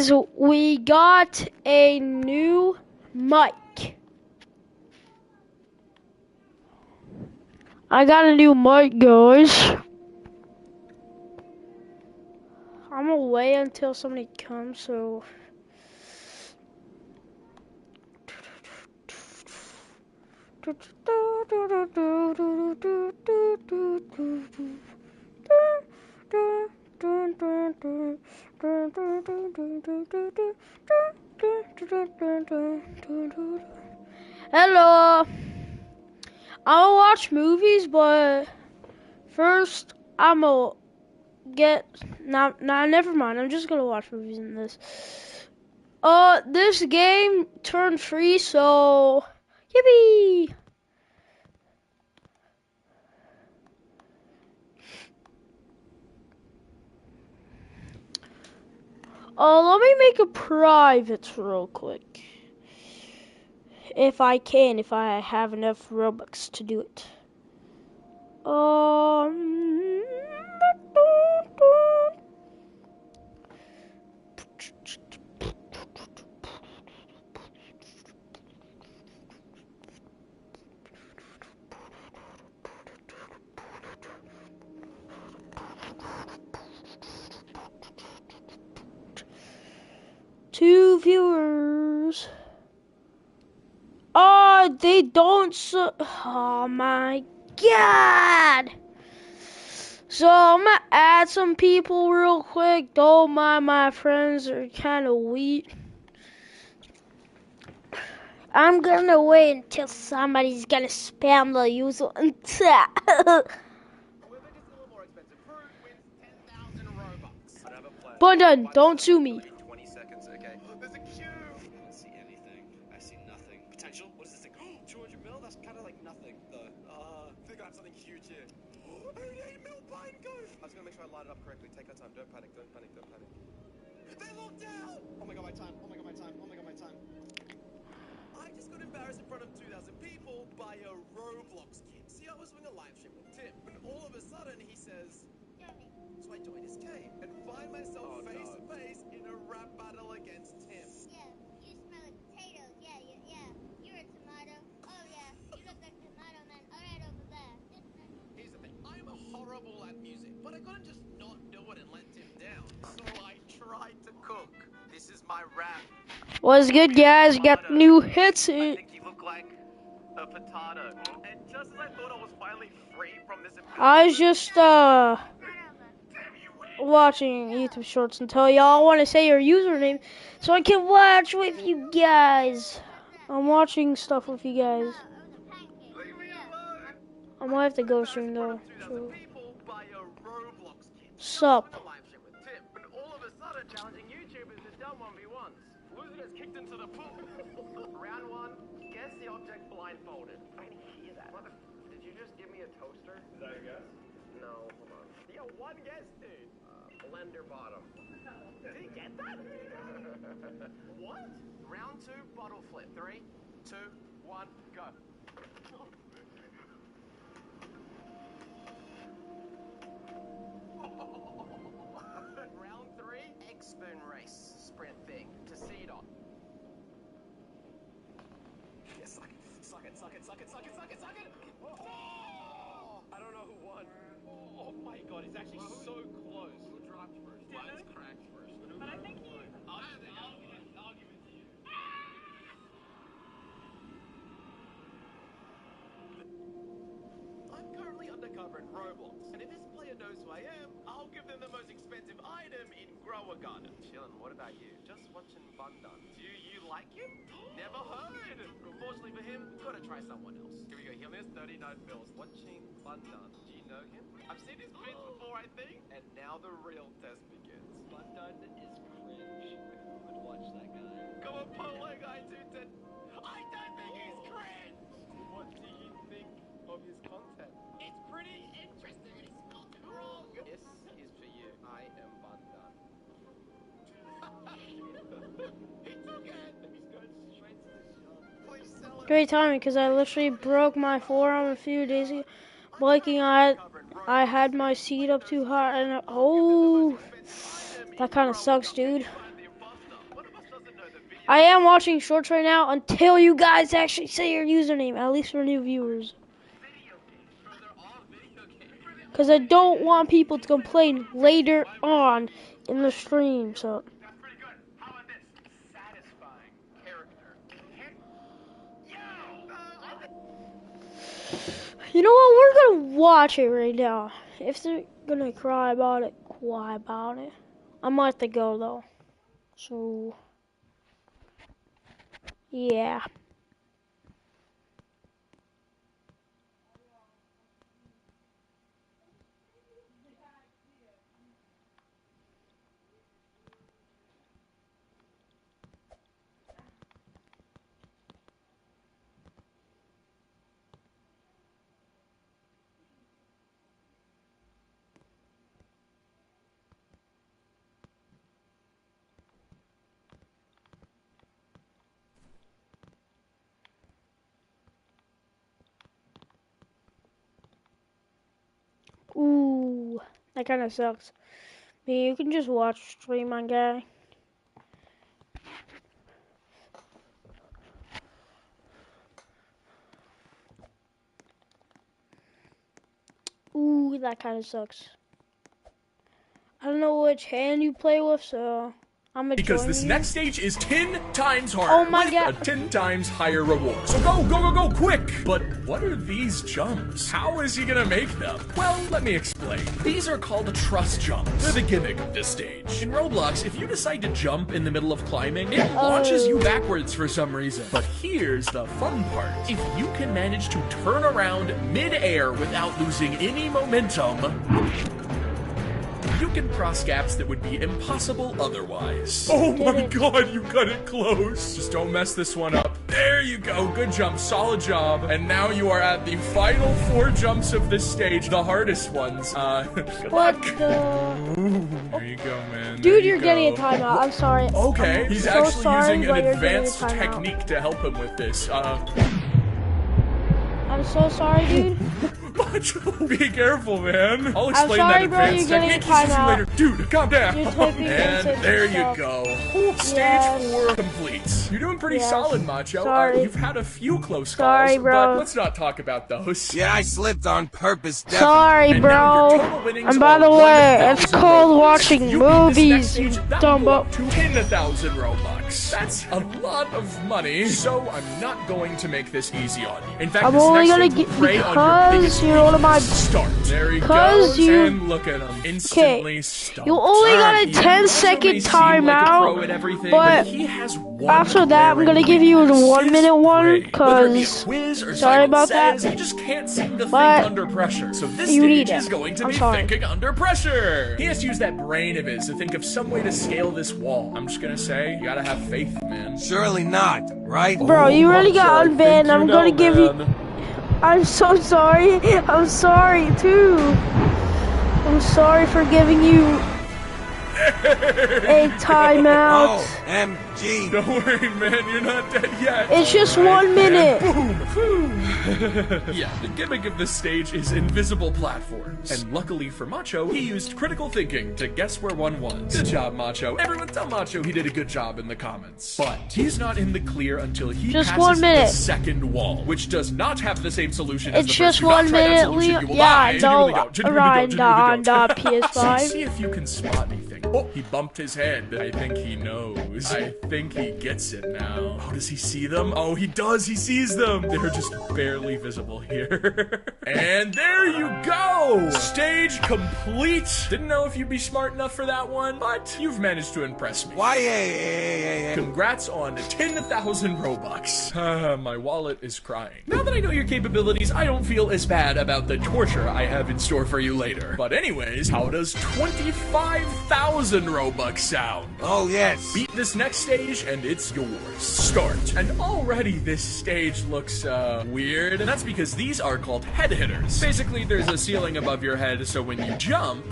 So we got a new mic. I got a new mic, guys. I'm gonna wait until somebody comes, so. Hello. I'll watch movies, but first I'm gonna get. Nah, never mind. I'm just gonna watch movies in this. This game turned free, so yippee! Let me make a private real quick. If I can, if I have enough Robux to do it. Two viewers. Oh, they don't. Oh my god. So I'm gonna add some people real quick. Don't mind my friends, they're kind of weak. I'm gonna wait until somebody's gonna spam the user. But done. Don't sue me. 20 seconds, okay. There's a queue! I don't see anything. I see nothing. Potential? What is this thing? 200 mil? That's kind of like nothing, though. I think I have something huge here. 88 mil pine cove! I was gonna make sure I line it up correctly. Take our time. Don't panic, don't panic, don't panic. They're locked down! Oh my god, my time. Oh my god, my time. Oh my god, my time. I just got embarrassed in front of 2,000 people by a Roblox kid. See, I was doing a live stream with Tim, and all of a sudden he says, so I joined his cave and find myself face to face in a rap battle against Tim. Yeah, you smell like potatoes. Yeah. You're a tomato. Oh yeah, you look like tomato man. All right, over there. Here's the thing, I'm horrible at music, but I couldn't just not do it and let Tim down. So I tried to cook. This is my rap. What's good, guys? Got new hits. I think you look like a potato. And just as I thought I was finally free from this. I was just watching YouTube shorts until y'all want to say your username so I can watch with you guys. I'm watching stuff with you guys. I might have to go soon though. So. Sup? All of a sudden, challenging YouTubers is done 1v1s. Loser gets kicked into the pool. Round one, guess the object blindfolded. I didn't hear that. Did you just give me a toaster? Is that a guess? No, hold on. Yeah, one guess, dude. Blender bottom. Did he get that? What? Round two, bottle flip. 3, 2, 1, go. Round 3, egg spoon race. Sprint thing. To seed on. Yeah, suck it. Oh! I don't know who won. Oh my god, it's actually so close. Who dropped first? Mine's cracked first. But I think you... I'll give it to you. I'm currently undercover in Roblox, and if this player knows who I am, I'll give them the most expensive item in Grower Garden. Chillin', what about you? Just watching Bundan. Do you like him? Never heard! Unfortunately for him, gotta try someone else. Here we go, heal this 39 bills. Watching Bundan. Do you know him? I've seen his vids before, I think. And now the real test begins. Bundan is cringe. Who would watch that guy? Come on, Polo Guy 210. I don't think he's cringe! What do you think of his content? It's pretty interesting and he's not wrong! This is for you. I am Bundan. He took it! He's going straight to the shop. Please sell it. Great timing because I literally broke my forearm a few days ago. Blinking, I had my seat up too high and oh, that kind of sucks, dude. I am watching shorts right now until you guys actually say your username, at least for new viewers. Because I don't want people to complain later on in the stream, so. That's pretty good. How about this? Satisfying character. You know what? We're gonna watch it right now. If they're gonna cry about it, cry about it. I might have to go though. So, yeah. Ooh, that kind of sucks. I mean, you can just watch stream, my guy. Ooh, that kind of sucks. I don't know which hand you play with, so I'm gonna Because join this you. next stage is 10 times harder. Oh my with God. a 10 times higher reward. So go, quick! But what are these jumps? How is he gonna make them? Well, let me explain. These are called trust jumps. They're the gimmick of this stage. In Roblox, if you decide to jump in the middle of climbing, it launches you backwards for some reason. But here's the fun part. If you can manage to turn around mid-air without losing any momentum, you can cross gaps that would be impossible otherwise. Oh my god, you got it close. Just don't mess this one up. There you go. Good jump. Solid job. And now you are at the final 4 jumps of this stage. The hardest ones. Good What luck. the? Ooh, there you go, man. Dude, There you you're getting a go. timeout. I'm sorry. Okay, I'm he's so actually sorry, using but an you're getting a advanced timeout. technique to help him with this. I'm so sorry, dude. Be careful, man. I'll I'm explain sorry, that bro, advanced you're getting a technique to you timeout. later. Dude, calm down. You're taking And it there you yourself. go. Stage Yes. 4 complete. You're doing pretty Yes. solid, Macho. Sorry. You've had a few close Sorry, calls, bro. but let's not talk about those. Yeah, I slipped on purpose, definitely. Sorry, And now your bro. total winnings And by are the way, 1,000 it's called Robux. watching You beat this next movies, stage, you that will go dumbo. up to 10,000 Robux. That's a lot of money, so I'm not going to make this easy on you. In fact, I'm this only next gonna stage will get prey on your because biggest you're one of my. start. There he 'Cause goes, you- and look at him. Instantly stumped. You only got a Yeah, 10-second Macho may seem like a pro timeout, at everything, but he has one after that, I'm gonna give you the 1-minute one, cause sorry about that. He just can't seem to think But under pressure. So this you need stage is it. going to I'm be sorry. thinking under pressure. He has to use that brain of his to think of some way to scale this wall. I'm just gonna say, you gotta have faith, man. Surely not, right? Bro, you really got Macho, I unbanned. think I'm you gonna know, give you. man. I'm so sorry. I'm sorry too. I'm sorry for giving you a timeout. OMG. Don't worry, man, you're not dead yet. It's just Alright, 1 minute. and boom, boom. Yeah, the gimmick of this stage is invisible platforms. And luckily for Macho, he used critical thinking to guess where one was. Good job, Macho. Everyone tell Macho he did a good job in the comments. But he's not in the clear until he Just passes 1 minute. the second wall, which does not have the same solution as It's the first. just Do not 1 try that minute, solution, Leo. you will Yeah, die. I know. Genuinely go. On See PS5. if you can spot anything. Oh, he bumped his head. I think he knows. I think he gets it now. Oh, does he see them? Oh, he does. He sees them. They're just barely visible here. And there you go. Stage complete. Didn't know if you'd be smart enough for that one, but you've managed to impress me. Why, hey. Congrats on 10,000 Robux. My wallet is crying. Now that I know your capabilities, I don't feel as bad about the torture I have in store for you later. But anyways, how does 25,000 Robux sound? Oh, yes. Beat this next stage and it's yours. Start. And already this stage looks, weird. And that's because these are called head hitters. Basically, there's a ceiling above your head, so when you jump,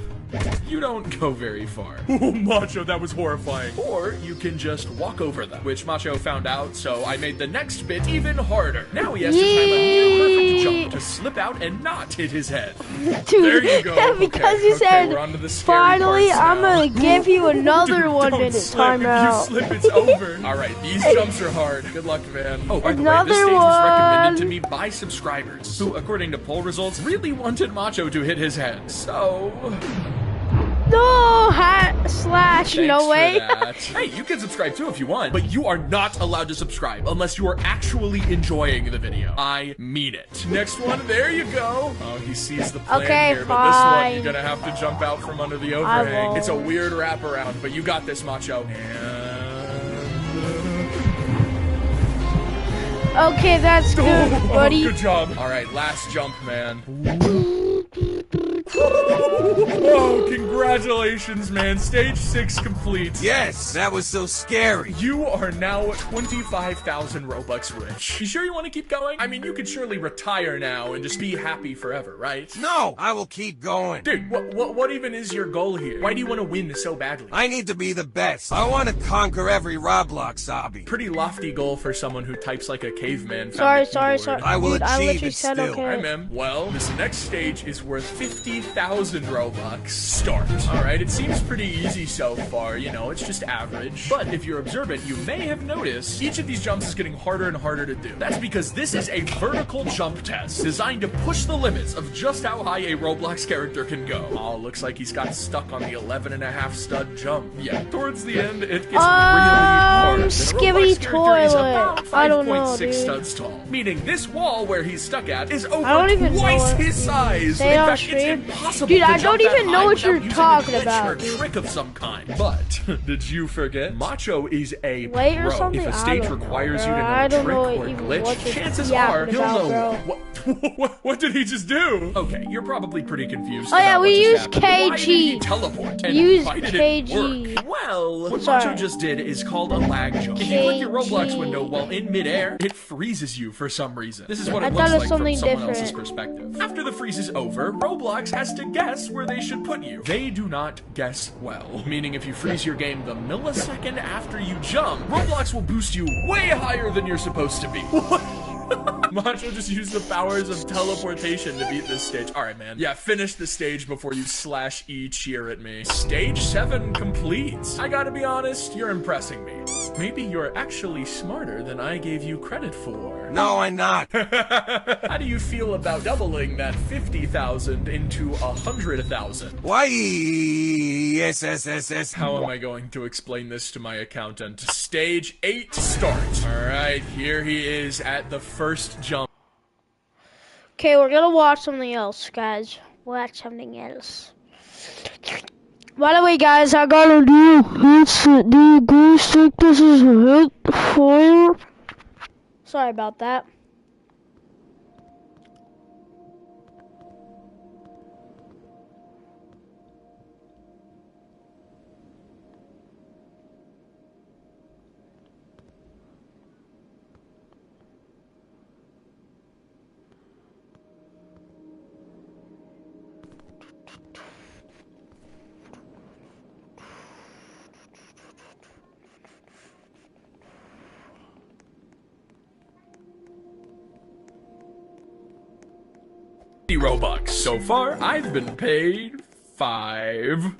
you don't go very far. Oh, Macho, that was horrifying. Or you can just walk over them, which Macho found out, so I made the next bit even harder. Now he has to time a near perfect see. jump to slip out and not hit his head. Dude, There you go. because Okay, you said, we're on to the scary finally, parts I'm now. gonna give you another Dude, 1 don't minute slip. timeout. If you slip, it's over. Alright, these jumps are hard. Good luck, man. Oh, by the way, this Another stage was recommended to one. me by subscribers, who, according to poll results, really wanted Macho to hit his head. So... No, slash, no Thanks way. for that. Hey, you can subscribe too if you want, but you are not allowed to subscribe unless you are actually enjoying the video. I mean it. Next one, there you go. Oh, he sees the plan Okay, here, but this one, fine. you're gonna have to jump out from under the I overhang. won't. It's a weird wraparound, but you got this, Macho. Okay, that's good, buddy. Good job. All right, last jump, man. Oh, congratulations, man. Stage 6 complete. Yes, that was so scary. You are now 25,000 Robux rich. You sure you want to keep going? I mean, you could surely retire now and just be happy forever, right? No, I will keep going. Dude, what even is your goal here? Why do you want to win so badly? I need to be the best. I want to conquer every Roblox hobby. Pretty lofty goal for someone who types like a caveman. Sorry. I will Dude, I achieve literally it said still. okay. Alright, ma'am. Well, this next stage is worth 50,000 Robux. Start. Alright, it seems pretty easy so far, you know, it's just average. But if you're observant, you may have noticed each of these jumps is getting harder and harder to do. That's because this is a vertical jump test designed to push the limits of just how high a Roblox character can go. Oh, looks like he's got stuck on the 11.5 stud jump. Yeah, towards the end, it gets really hard. The skibbity Roblox character is toilet. about I don't know, 5.6 dude. studs tall. Meaning this wall where he's stuck at is over I don't even know twice what- his size. Say it In on fact, stream. it's impossible Dude, to I jump don't that even know high what without you're using a talking glitch about, or a dude. trick of some kind. But did you forget? Macho is a Wait or pro. something? If a I stage don't know, requires bro. you to know I a don't trick know or even glitch, what you're chances yapping are he'll about, know bro. what did he just do? Okay, you're probably pretty confused. Oh, yeah, about we what just use happened. Why did he KG. teleport? And Use why did KG. it work? Well, what Sorry. Macho just did is called a lag jump. If you click your Roblox KG. window while in midair, it freezes you for some reason. This is what I it thought looks it was like from something someone else's different. perspective. After the freeze is over, Roblox has to guess where they should put you. They do not guess well, meaning if you freeze your game the millisecond after you jump, Roblox will boost you way higher than you're supposed to be. Macho just used the powers of teleportation to beat this stage. Alright, man. Yeah, finish the stage before you /E cheer at me. Stage 7 complete. I gotta be honest, you're impressing me. Maybe you're actually smarter than I gave you credit for. No, I'm not. How do you feel about doubling that 50,000 into 100,000? Why? Yes. How am I going to explain this to my accountant? Stage 8 start. Alright, here he is at the first jump. Okay, we're gonna watch something else, guys. Watch something else. By the way, guys, I gotta do hits. Do you guys think this is a hit fire? Sorry about that. Robux. So far, I've been paid 5.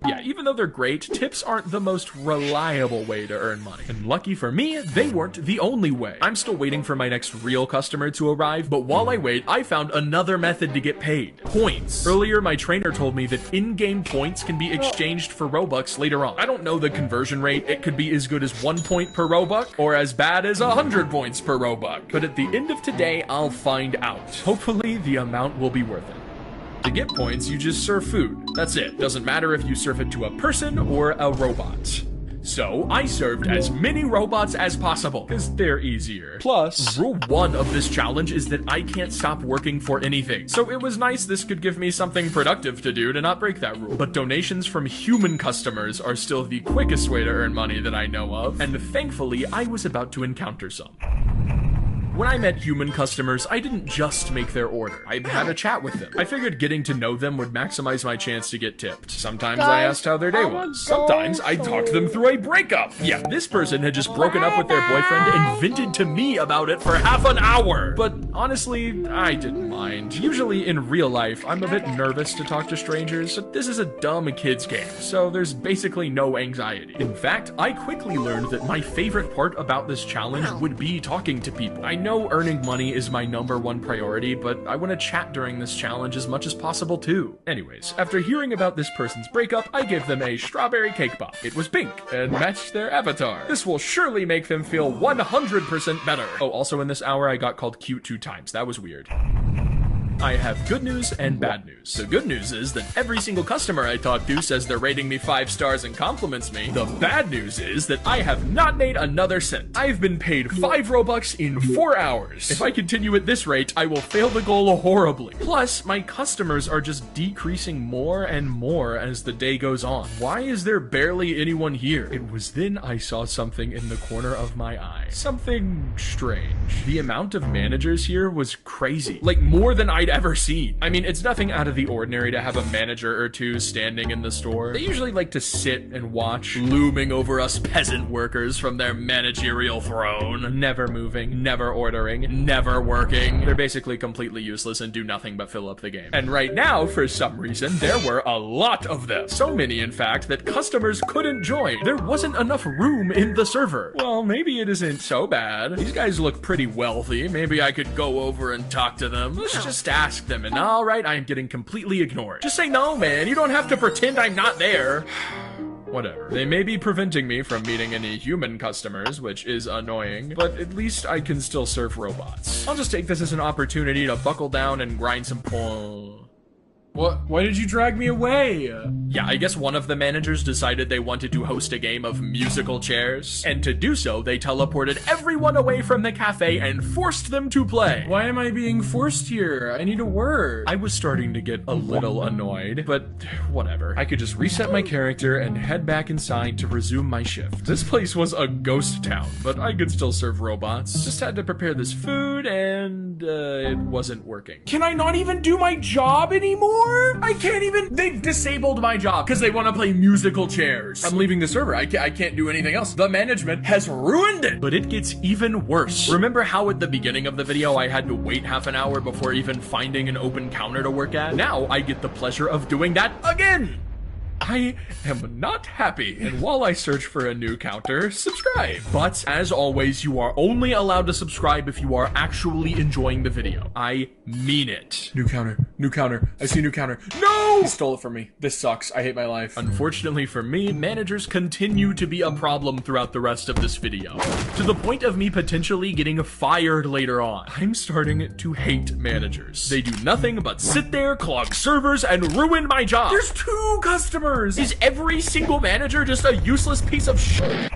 Yeah, even though they're great, tips aren't the most reliable way to earn money. And lucky for me, they weren't the only way. I'm still waiting for my next real customer to arrive, but while I wait, I found another method to get paid. Points. Earlier, my trainer told me that in-game points can be exchanged for Robux later on. I don't know the conversion rate. It could be as good as 1 point per Robux, or as bad as 100 points per Robux. But at the end of today, I'll find out. Hopefully, the amount will be worth it. To get points, you just serve food. That's it. Doesn't matter if you serve it to a person or a robot. So, I served as many robots as possible, because they're easier. Plus, rule 1 of this challenge is that I can't stop working for anything. So it was nice this could give me something productive to do to not break that rule. But donations from human customers are still the quickest way to earn money that I know of, and thankfully, I was about to encounter some. When I met human customers, I didn't just make their order. I had a chat with them. I figured getting to know them would maximize my chance to get tipped. Sometimes I asked how their day was. Sometimes I talked them through a breakup. Yeah, this person had just broken up with their boyfriend and vented to me about it for half an hour. But honestly, I didn't mind. Usually in real life, I'm a bit nervous to talk to strangers, but this is a dumb kid's game, so there's basically no anxiety. In fact, I quickly learned that my favorite part about this challenge would be talking to people. I know earning money is my #1 priority, but I want to chat during this challenge as much as possible too. Anyways, after hearing about this person's breakup, I gave them a strawberry cake pop. It was pink and matched their avatar. This will surely make them feel 100% better. Oh, also in this hour, I got called cute 2 times. That was weird. I have good news and bad news. The good news is that every single customer I talk to says they're rating me 5 stars and compliments me. The bad news is that I have not made another cent. I've been paid 5 Robux in 4 hours. If I continue at this rate, I will fail the goal horribly. Plus, my customers are just decreasing more and more as the day goes on. Why is there barely anyone here? It was then I saw something in the corner of my eye. Something strange. The amount of managers here was crazy. Like more than I'd ever seen. I mean, it's nothing out of the ordinary to have a manager or 2 standing in the store. They usually like to sit and watch, looming over us peasant workers from their managerial throne. Never moving, never ordering, never working. They're basically completely useless and do nothing but fill up the game. And right now, for some reason, there were a lot of them. So many, in fact, that customers couldn't join. There wasn't enough room in the server. Well, maybe it isn't so bad. These guys look pretty wealthy. Maybe I could go over and talk to them. Let's just ask them, and alright, I am getting completely ignored. Just say no, man. You don't have to pretend I'm not there. Whatever. They may be preventing me from meeting any human customers, which is annoying, but at least I can still serve robots. I'll just take this as an opportunity to buckle down and grind some points. What? Why did you drag me away? Yeah, I guess one of the managers decided they wanted to host a game of musical chairs. And to do so, they teleported everyone away from the cafe and forced them to play. Why am I being forced here? I need to work. I was starting to get a little annoyed, but whatever. I could just reset my character and head back inside to resume my shift. This place was a ghost town, but I could still serve robots. Just had to prepare this food and it wasn't working. Can I not even do my job anymore? I can't even. They've disabled my job because they want to play musical chairs. I'm leaving the server. I can't do anything else. The management has ruined it. But it gets even worse. Remember how at the beginning of the video I had to wait half an hour before even finding an open counter to work at? Now I get the pleasure of doing that again. I am not happy, and while I search for a new counter, subscribe. But, as always, you are only allowed to subscribe if you are actually enjoying the video. I mean it. New counter, I see a new counter. No! He stole it from me. This sucks, I hate my life. Unfortunately for me, managers continue to be a problem throughout the rest of this video, to the point of me potentially getting fired later on. I'm starting to hate managers. They do nothing but sit there, clog servers, and ruin my job. There's 2 customers! Is every single manager just a useless piece of shit?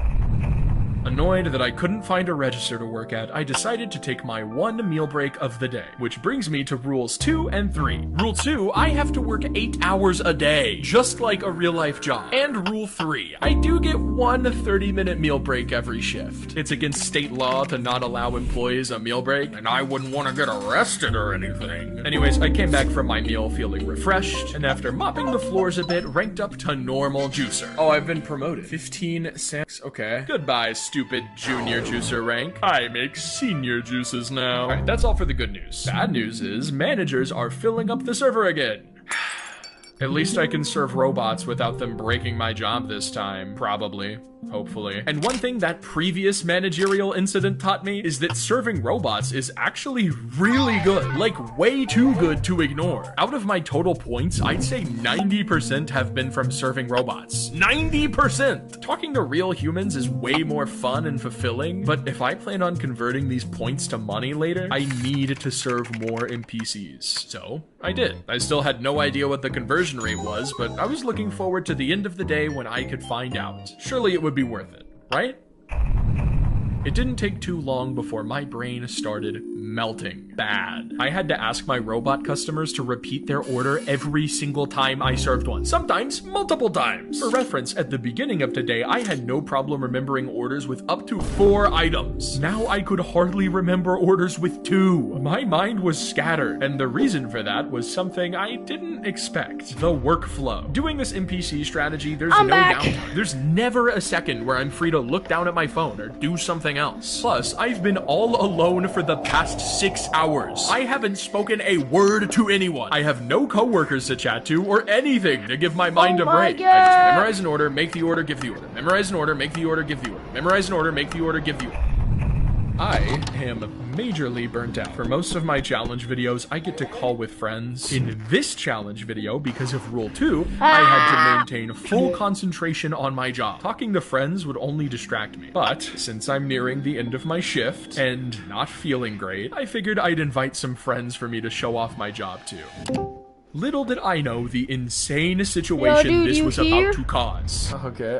Annoyed that I couldn't find a register to work at, I decided to take my 1 meal break of the day, which brings me to rules 2 and 3. Rule 2, I have to work 8 hours a day, just like a real-life job. And rule 3, I do get 1 30-minute meal break every shift. It's against state law to not allow employees a meal break, and I wouldn't want to get arrested or anything. Anyways, I came back from my meal feeling refreshed, and after mopping the floors a bit, ranked up to normal juicer. Oh, I've been promoted. 15 cents. Okay. Goodbye, stupid junior juicer rank. I make senior juices now. Alright, that's all for the good news. Bad news is managers are filling up the server again. At least I can serve robots without them breaking my job this time. Probably. Hopefully. And one thing that previous managerial incident taught me is that serving robots is actually really good. Like, way too good to ignore. Out of my total points, I'd say 90% have been from serving robots. 90%! Talking to real humans is way more fun and fulfilling, but if I plan on converting these points to money later, I need to serve more NPCs. So, I did. I still had no idea what the conversion rate was, but I was looking forward to the end of the day when I could find out. Surely it would be worth it, right? It didn't take too long before my brain started melting bad. I had to ask my robot customers to repeat their order every single time I served one, sometimes multiple times. For reference, at the beginning of today, I had no problem remembering orders with up to 4 items. Now I could hardly remember orders with 2. My mind was scattered, and the reason for that was something I didn't expect: the workflow. Doing this NPC strategy, there's no downtime. There's never a second where I'm free to look down at my phone or do something else. Plus, I've been all alone for the past 6 hours. I haven't spoken a word to anyone. I have no coworkers to chat to or anything to give my mind a break. God. I just memorize an order, make the order, give the order. Memorize an order, make the order, give the order. Memorize an order, make the order, give the order. I am majorly burnt out. For most of my challenge videos, I get to call with friends. In this challenge video, because of Rule 2, I had to maintain full concentration on my job. Talking to friends would only distract me. But since I'm nearing the end of my shift and not feeling great, I figured I'd invite some friends for me to show off my job to. Little did I know the insane situation dude, this you was here? about to cause. Okay,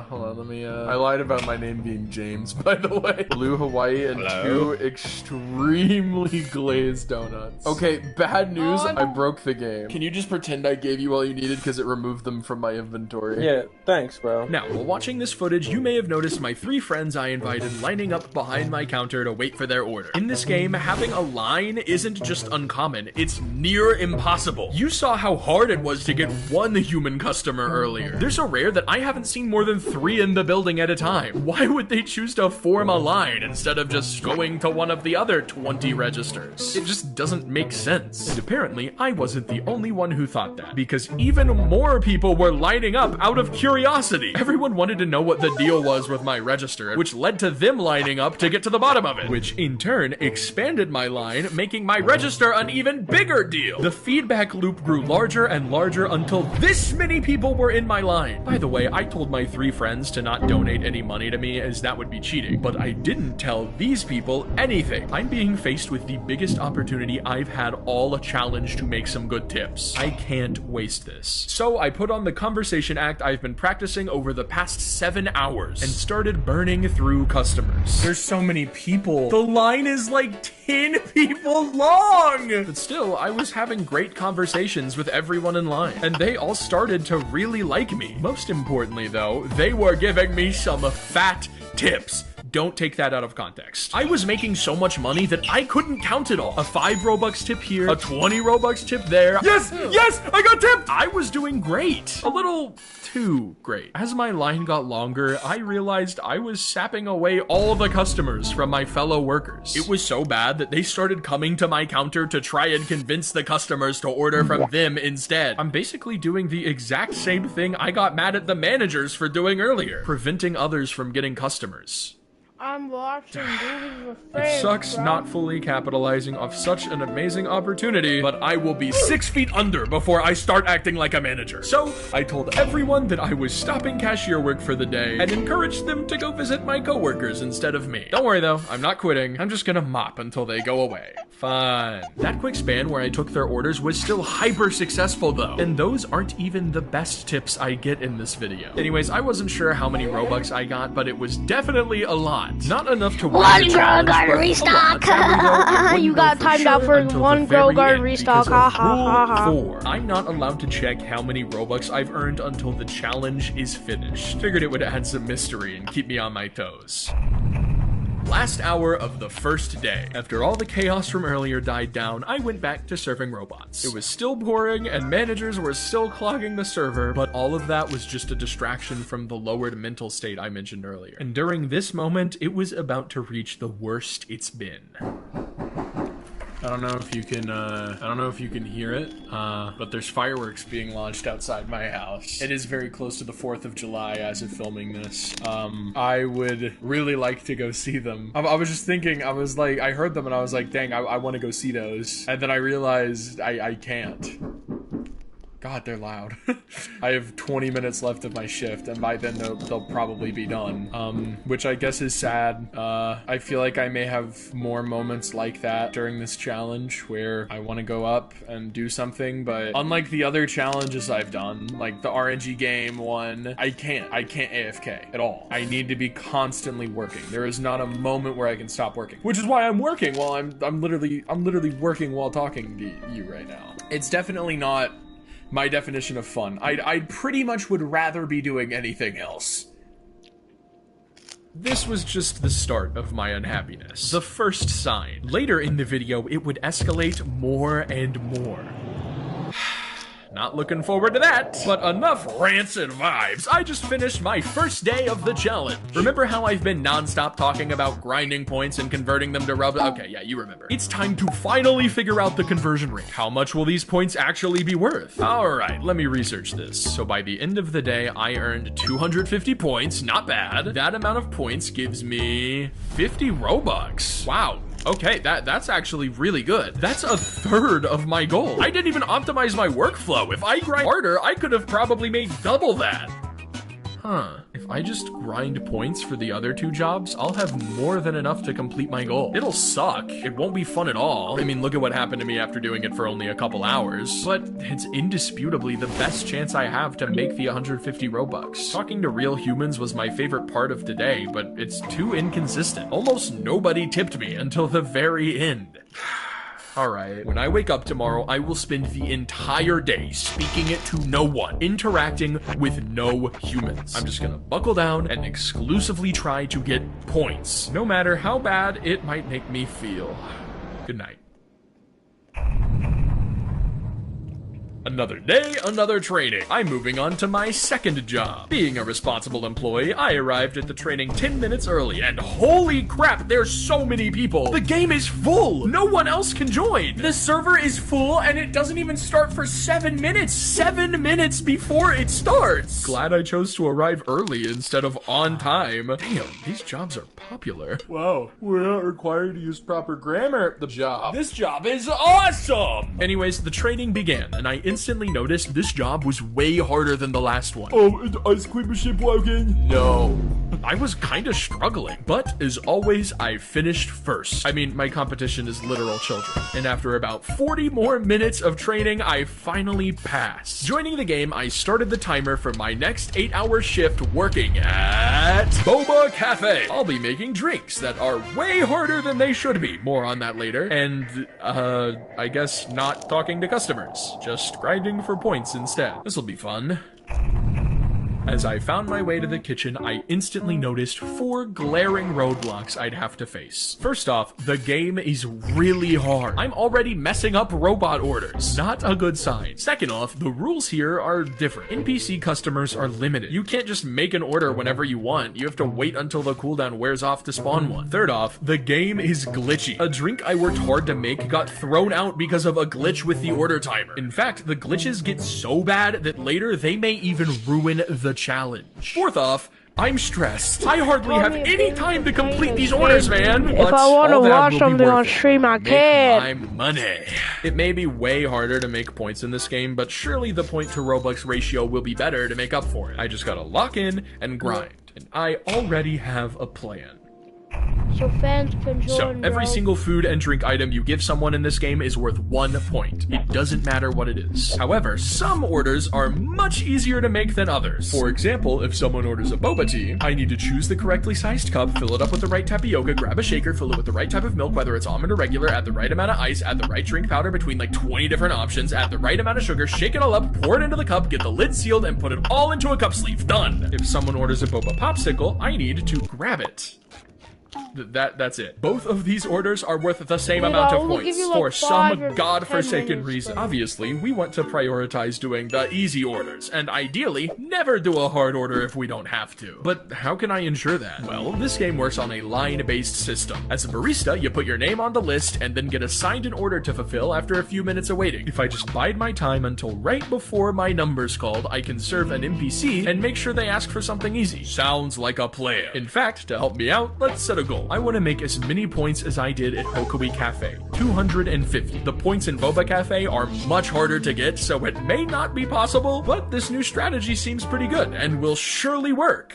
hold on, let me, I lied about my name being James, by the way. Blue Hawaii and 2 extremely glazed donuts. Okay, bad news, I broke the game. Can you just pretend I gave you all you needed because it removed them from my inventory? Yeah, thanks, bro. Now, while watching this footage, you may have noticed my 3 friends I invited lining up behind my counter to wait for their order. In this game, having a line isn't just uncommon, it's near impossible. You saw how hard it was to get 1 human customer earlier. They're so rare that I haven't seen more than 3 in the building at a time. Why would they choose to form a line instead of just going to one of the other 20 registers? It just doesn't make sense. And apparently, I wasn't the only one who thought that, because even more people were lining up out of curiosity. Everyone wanted to know what the deal was with my register, which led to them lining up to get to the bottom of it, which in turn expanded my line, making my register an even bigger deal. The feedback loop grew larger and larger until this many people were in my line. By the way, I told my 3 friends to not donate any money to me, as that would be cheating, but I didn't tell these people anything. I'm being faced with the biggest opportunity I've had all challenge to make some good tips. I can't waste this. So I put on the conversation act I've been practicing over the past 7 hours and started burning through customers. There's so many people. The line is like 10 people long! But still, I was having great conversations with everyone in line, and they all started to really like me. Most importantly though, they were giving me some fat tips. Don't take that out of context. I was making so much money that I couldn't count it all. A 5 Robux tip here, a 20 Robux tip there. Yes, yes, I got tipped! I was doing great. A little too great. As my line got longer, I realized I was sapping away all the customers from my fellow workers. It was so bad that they started coming to my counter to try and convince the customers to order from them instead. I'm basically doing the exact same thing I got mad at the managers for doing earlier, preventing others from getting customers. I'm watching movies with It friends. sucks bro. not fully capitalizing off such an amazing opportunity, but I will be 6 feet under before I start acting like a manager. So, I told everyone that I was stopping cashier work for the day and encouraged them to go visit my coworkers instead of me. Don't worry though, I'm not quitting. I'm just gonna mop until they go away. Fine. That quick span where I took their orders was still hyper successful though, and those aren't even the best tips I get in this video. Anyways, I wasn't sure how many Robux I got, but it was definitely a lot. Not enough to win One the Grow challenge, Garden but a restock. lot. Sadly, though, it wouldn't You go got timed out sure for until one the Grow very Garden end restock. because Ha, of ha, ha, ha. Rule 4. I'm not allowed to check how many Robux I've earned until the challenge is finished. Figured it would add some mystery and keep me on my toes. Last hour of the first day. After all the chaos from earlier died down, I went back to serving robots. It was still boring and managers were still clogging the server, but all of that was just a distraction from the lowered mental state I mentioned earlier. And during this moment, it was about to reach the worst it's been. I don't know if you can hear it, but there's fireworks being launched outside my house. It is very close to the 4th of July as of filming this. I would really like to go see them. I was just thinking, I was like, I heard them and I was like, dang, I want to go see those. And then I realized I can't. God, they're loud. I have 20 minutes left of my shift, and by then they'll probably be done. Which I guess is sad. I feel like I may have more moments like that during this challenge where I want to go up and do something, but unlike the other challenges I've done, like the RNG game one, I can't AFK at all. I need to be constantly working. There is not a moment where I can stop working, which is why I'm working while I'm literally working while talking to you right now. It's definitely not my definition of fun. I pretty much would rather be doing anything else. This was just the start of my unhappiness. The first sign. Later in the video, it would escalate more and more. Not looking forward to that. But enough rancid vibes. I just finished my first day of the challenge. Remember how I've been nonstop talking about grinding points and converting them to Roblox? Okay, yeah, you remember. It's time to finally figure out the conversion rate. How much will these points actually be worth? All right, let me research this. So by the end of the day, I earned 250 points. Not bad. That amount of points gives me 50 Robux. Wow. Okay, that's actually really good. That's a third of my goal. I didn't even optimize my workflow. If I grind harder, I could have probably made double that. Huh. If I just grind points for the other two jobs, I'll have more than enough to complete my goal. It'll suck. It won't be fun at all. I mean, look at what happened to me after doing it for only a couple hours. But it's indisputably the best chance I have to make the 150 Robux. Talking to real humans was my favorite part of today, but it's too inconsistent. Almost nobody tipped me until the very end. Alright, when I wake up tomorrow, I will spend the entire day speaking it to no one, interacting with no humans. I'm just gonna buckle down and exclusively try to get points, no matter how bad it might make me feel. Good night. Another day, another training. I'm moving on to my second job. Being a responsible employee, I arrived at the training 10 minutes early, and holy crap, there's so many people. The game is full. No one else can join. The server is full, and it doesn't even start for 7 minutes. 7 minutes before it starts. Glad I chose to arrive early instead of on time. Damn, these jobs are popular. Wow, we're not required to use proper grammar at the job. This job is awesome. Anyways, the training began, and I instantly noticed this job was way harder than the last one. Oh, is the ice cream machine broken? No. I was kinda struggling, but as always, I finished first. I mean, my competition is literal children, and after about 40 more minutes of training, I finally passed. Joining the game, I started the timer for my next 8-hour shift working at Boba Cafe. I'll be making drinks that are way harder than they should be. More on that later. And, I guess not talking to customers. Just grinding for points instead. This'll be fun. As I found my way to the kitchen, I instantly noticed 4 glaring roadblocks I'd have to face. First off, the game is really hard. I'm already messing up robot orders. Not a good sign. Second off, the rules here are different. NPC customers are limited. You can't just make an order whenever you want. You have to wait until the cooldown wears off to spawn one. Third off, the game is glitchy. A drink I worked hard to make got thrown out because of a glitch with the order timer. In fact, the glitches get so bad that later they may even ruin the challenge. Fourth off, I'm stressed. I hardly have any time to complete these orders, man. If I want to watch something on stream, I can. My money. It may be way harder to make points in this game, but surely the point to Robux ratio will be better to make up for it. I just gotta lock in and grind, and I already have a plan. So fans can join. So, every single food and drink item you give someone in this game is worth 1 point. It doesn't matter what it is. However, some orders are much easier to make than others. For example, if someone orders a boba tea, I need to choose the correctly sized cup, fill it up with the right tapioca, grab a shaker, fill it with the right type of milk, whether it's almond or regular, add the right amount of ice, add the right drink powder between like 20 different options, add the right amount of sugar, shake it all up, pour it into the cup, get the lid sealed, and put it all into a cup sleeve. Done! If someone orders a boba popsicle, I need to grab it. That's it. Both of these orders are worth the same amount of points for some godforsaken reason. Obviously, we want to prioritize doing the easy orders, and ideally, never do a hard order if we don't have to. But how can I ensure that? Well, this game works on a line-based system. As a barista, you put your name on the list and then get assigned an order to fulfill after a few minutes of waiting. If I just bide my time until right before my number's called, I can serve an NPC and make sure they ask for something easy. Sounds like a plan. In fact, to help me out, let's set a a goal. I want to make as many points as I did at Hokui Cafe. 250. The points in Boba Cafe are much harder to get, so it may not be possible, but this new strategy seems pretty good and will surely work.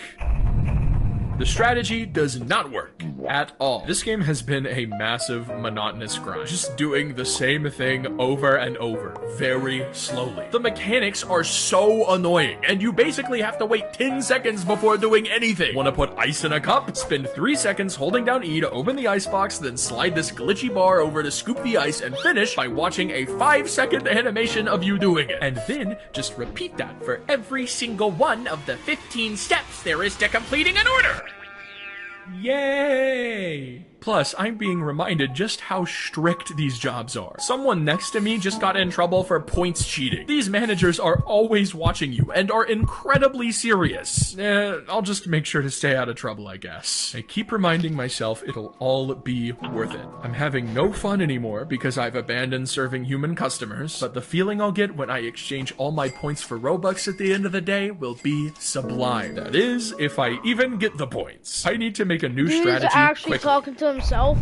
The strategy does not work at all. This game has been a massive, monotonous grind. Just doing the same thing over and over, very slowly. The mechanics are so annoying, and you basically have to wait 10 seconds before doing anything. Want to put ice in a cup? Spend 3 seconds holding down E to open the icebox, then slide this glitchy bar over to scoop the ice, and finish by watching a 5-second animation of you doing it. And then just repeat that for every single one of the 15 steps there is to completing an order. Yay! Plus, I'm being reminded just how strict these jobs are. Someone next to me just got in trouble for points cheating. These managers are always watching you and are incredibly serious. I'll just make sure to stay out of trouble, I guess. I keep reminding myself it'll all be worth it. I'm having no fun anymore because I've abandoned serving human customers, but the feeling I'll get when I exchange all my points for Robux at the end of the day will be sublime. That is, if I even get the points. I need to make a new strategy He's actually quickly. talking to himself.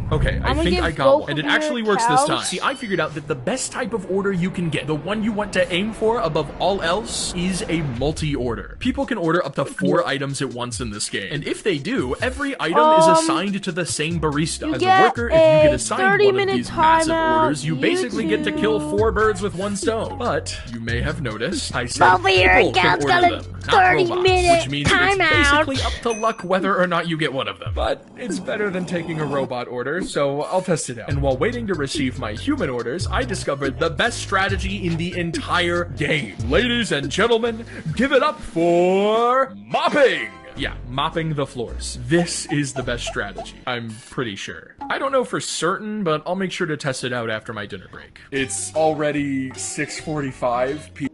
Okay, I think I got both one. And of it actually your works this cows. time. See, I figured out that the best type of order you can get, the one you want to aim for above all else, is a multi-order. People can order up to 4 items at once in this game. And if they do, every item is assigned to the same barista. As a worker, if you get assigned one of these massive orders, you basically get to kill 4 birds with one stone. But you may have noticed, I said Both of your people can accounts order got a them, not 30-minute robots, which means it's timeout. basically up to luck whether or not you get one of them. But it's better than taking a robot order, so I'll test it out. And while waiting to receive my human orders, I discovered the best strategy in the entire game. Ladies and gentlemen, give it up for mopping! Yeah, mopping the floors. This is the best strategy, I'm pretty sure. I don't know for certain, but I'll make sure to test it out after my dinner break. It's already 6:45 p.m.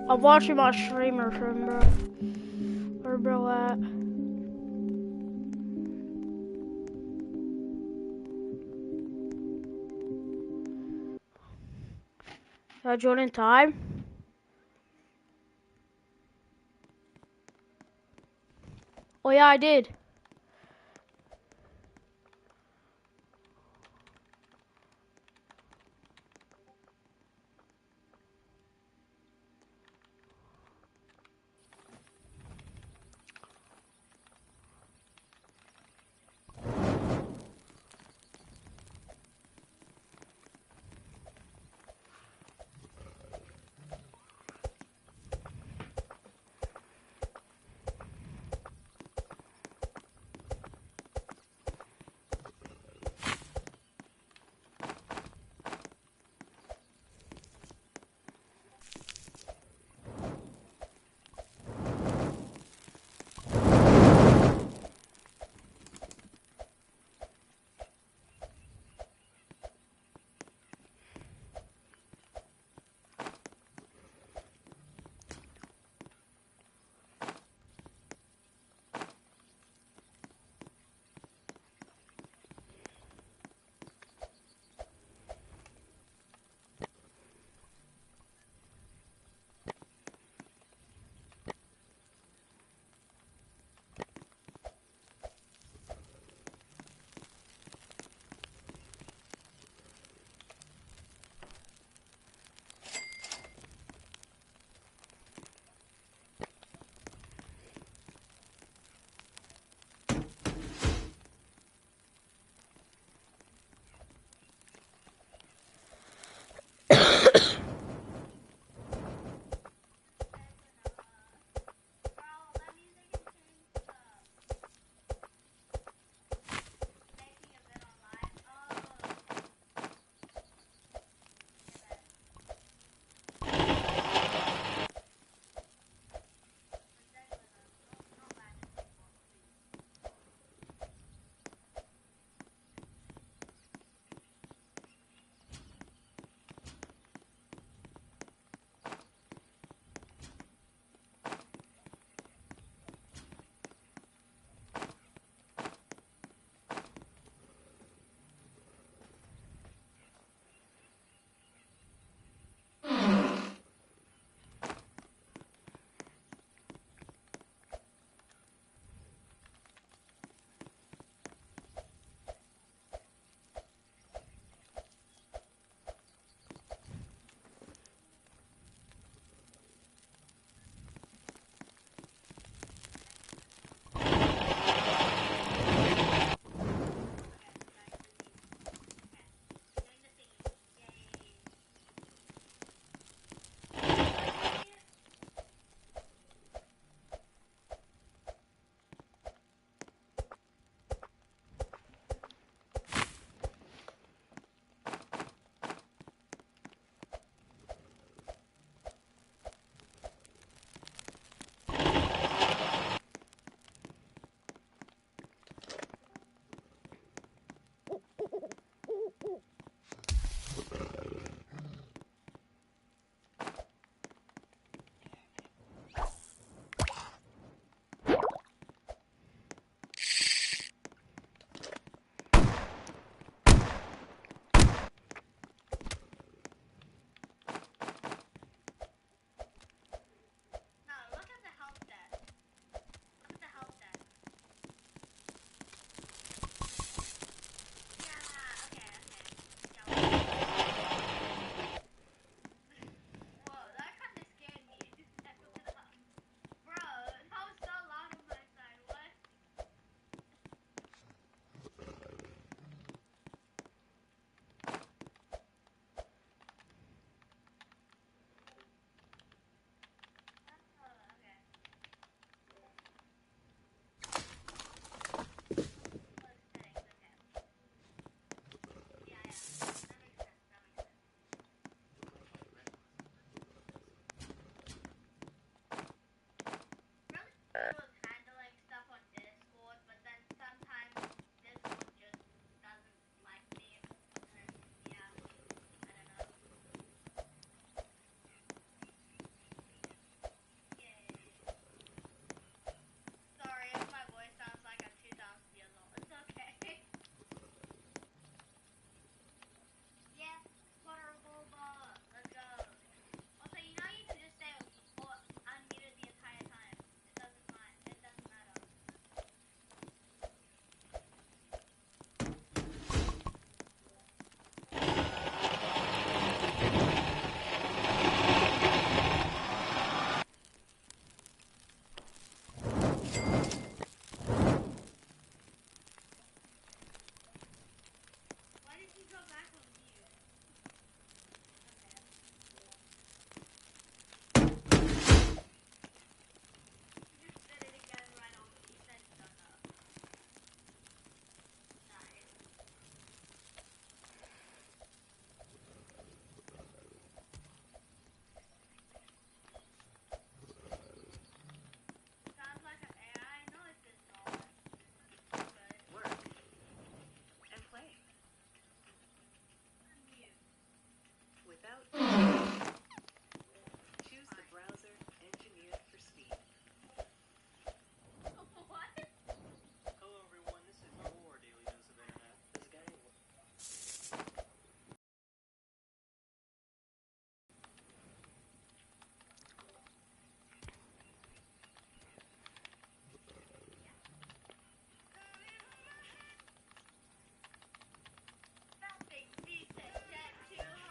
I'm watching my streamer from bro. Where bro at? Did I join in time? Oh yeah, I did.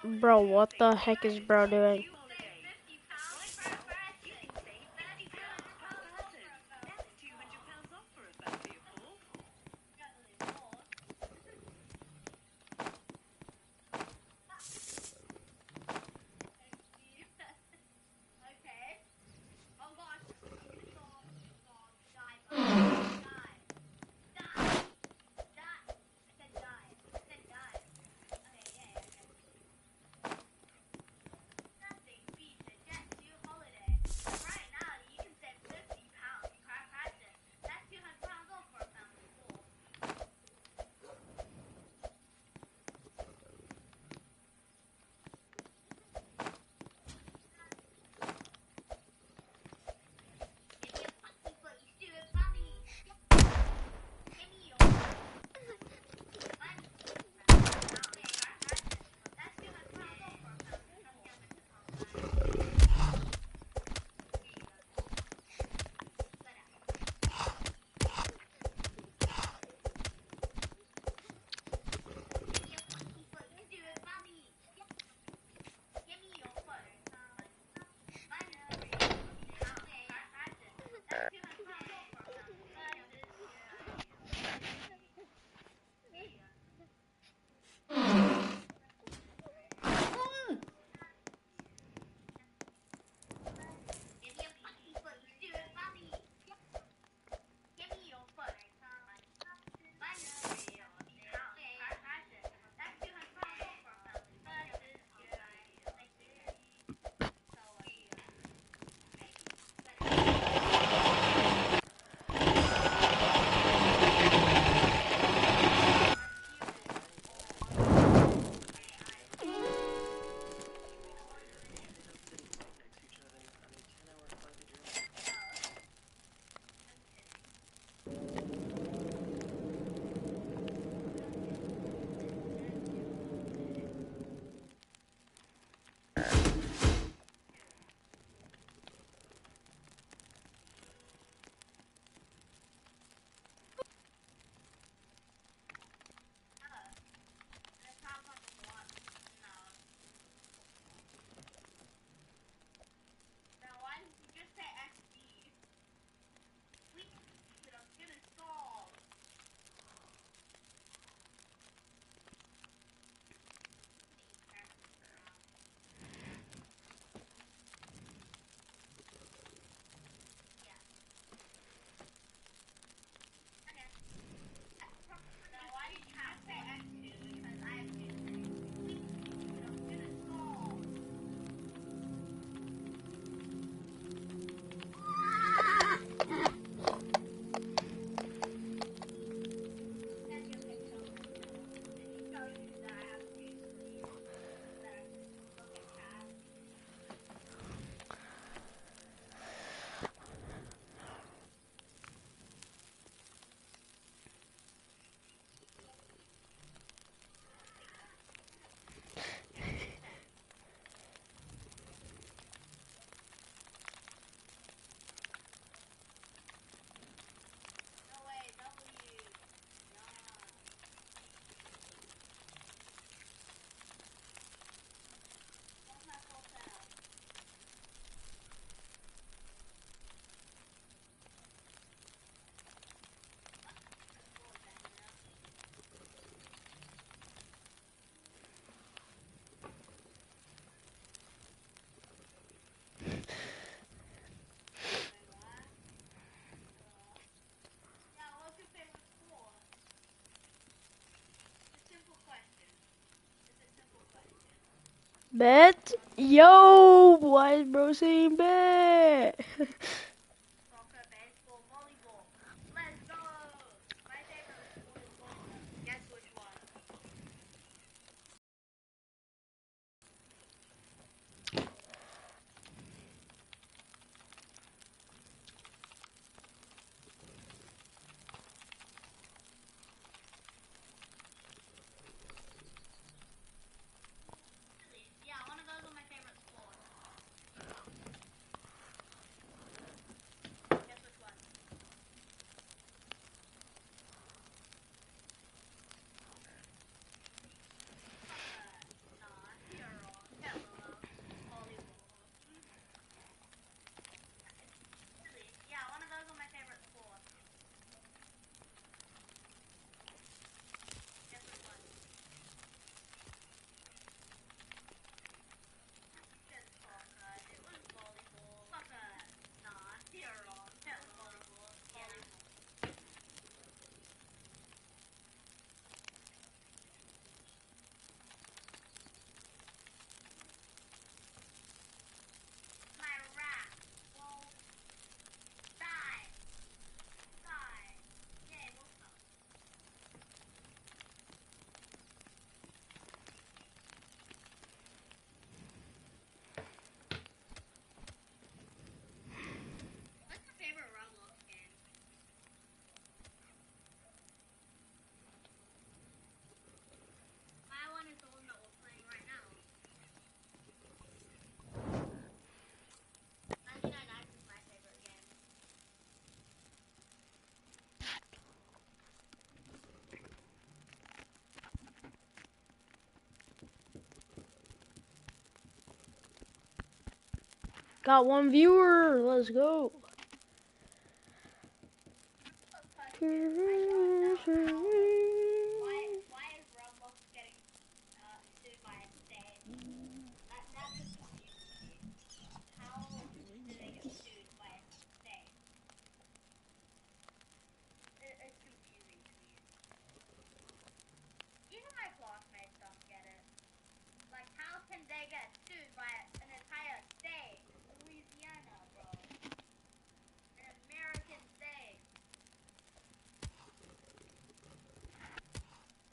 Bro, what the heck is bro doing? Bet? Yo, why is bro saying bet? Got 1 viewer. Let's go. Why is Roblox getting sued by a state? That just confuses me. How do they get sued by a state? It's confusing to me. Even my classmates don't get it. Like, how can they get sued by an entire state? Louisiana, bro. An American state.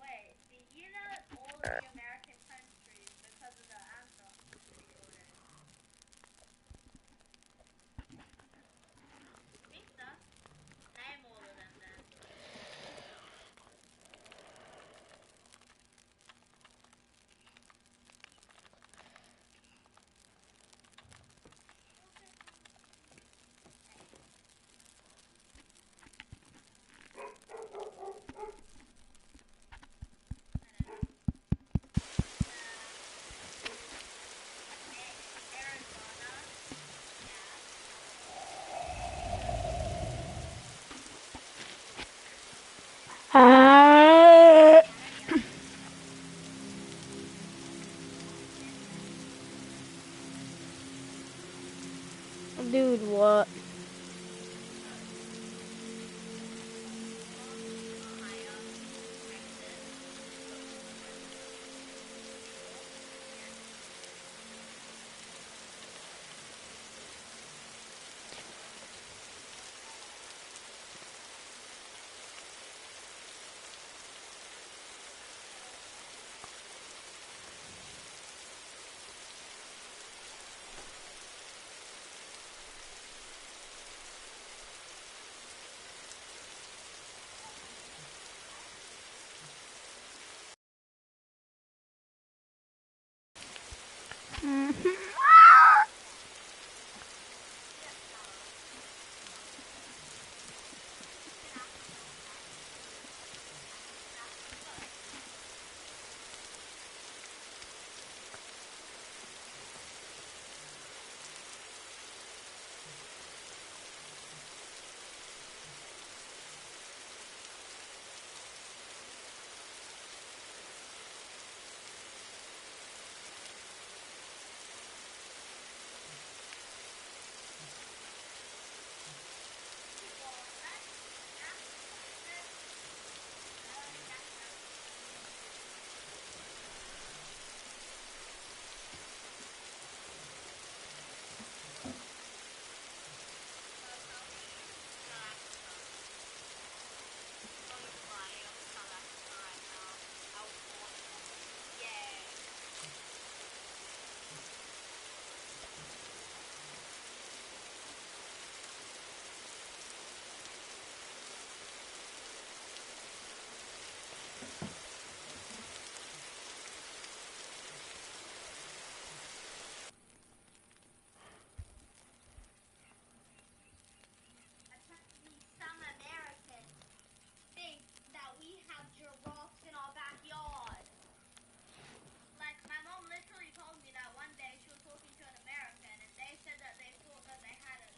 Wait, did you know that all of the American countries, because of the anthem, recorded? Think so. Name all of them then. Arizona. Ah, dude, what? Apparently, some Americans think that we have giraffes in our backyard. Like, my mom literally told me that one day she was talking to an American and they said that they thought that they had a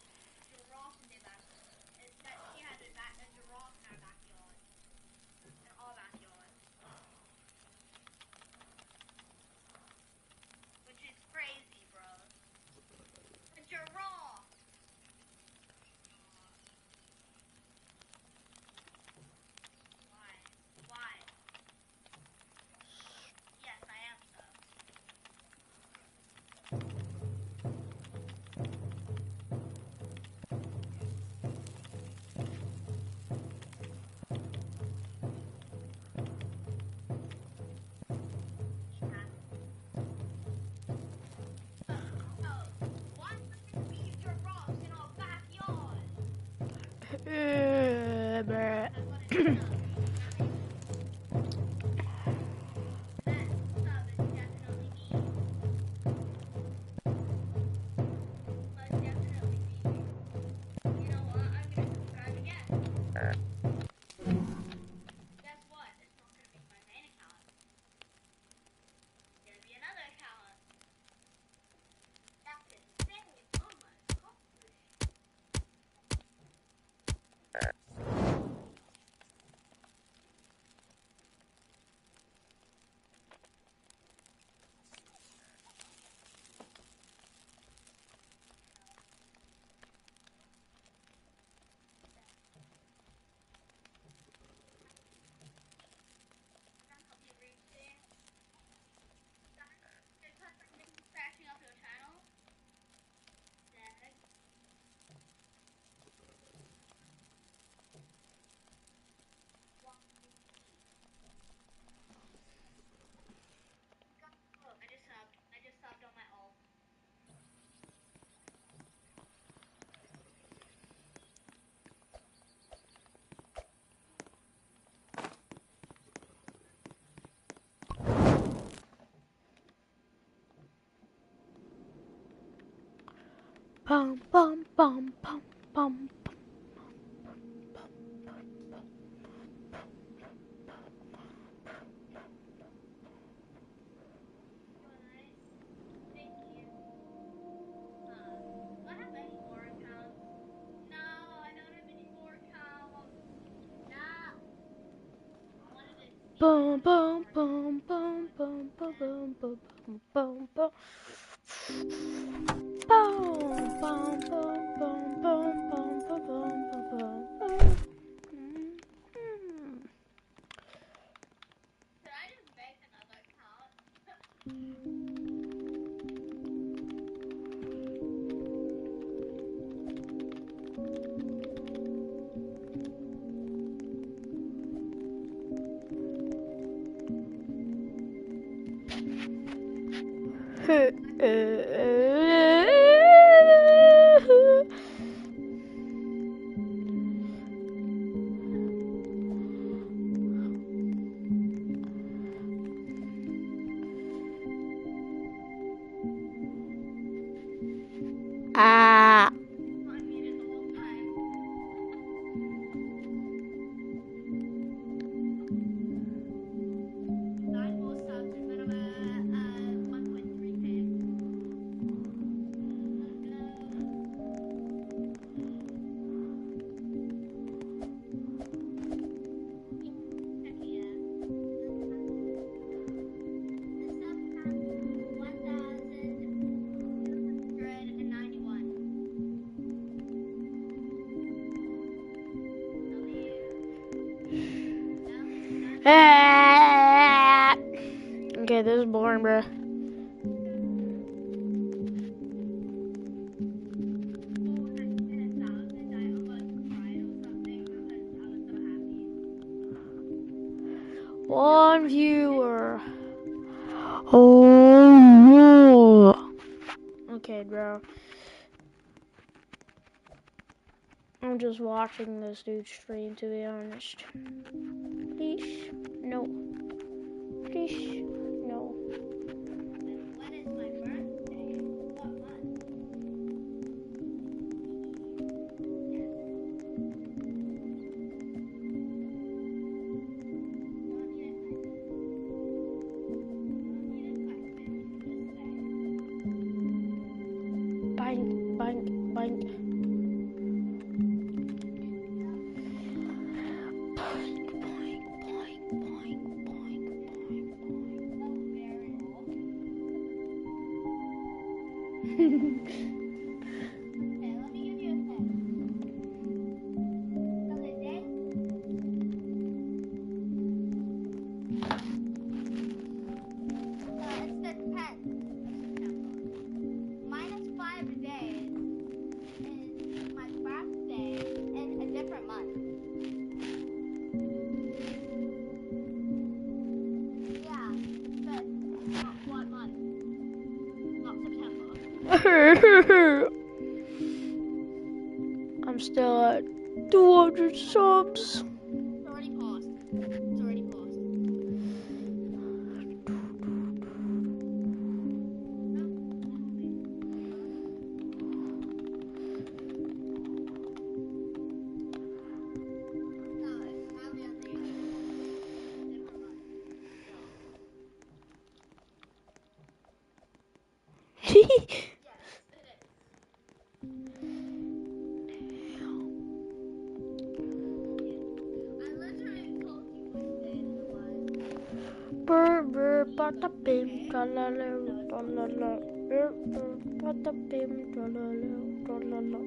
giraffe in their backyard. That she had a giraffe in our backyard. In our backyard. Which is crazy, bro. A giraffe! Why? Why? Yes, I am so. Why would we have giraffes in our backyard? Bruh. That's what it does. That sub is definitely me. Most definitely me. You know what? I'm gonna subscribe again. Guess what? It's not gonna be my main account. It's gonna be another account. That's insane. Oh my Bum bum bum bum bum. Thank you. Do I have any more accounts? No, I don't have any more accounts. No. I wanted to see Bum if I had bum more bum bum bum bum bum bum bum bum. Bum bum bum bum bum bum bum bum bum bum. Should I just make another account? Ah. I muted the whole time. Nine more subs and then I'm at 1.3k. Let's go. Heck yeah. The sub count 1,291. Ah. Okay, this is boring, bro. One viewer. Oh. Okay, bro. I'm just watching this dude stream, to be honest. Please, no. Please, no. When is my birthday? What month? Yes. Don't need a type. Don't need a type, just say. Bank, bank, bank. Boink, boink, boink, boink, boink, boink, That's very old. boink. Okay, let me give you a thing. So the day. So it's the 10th of September. Minus 5 days is my birthday in a different month. Yeah, but what month? Not September. I'm still at 200 subs. It's already paused. It's already paused. No, it's probably on the different month. Yes, it is. I literally told you which day it was. Brr, brr, bada bim, tralala, tralala. Brr, brr, bada bim, tralala, tralala.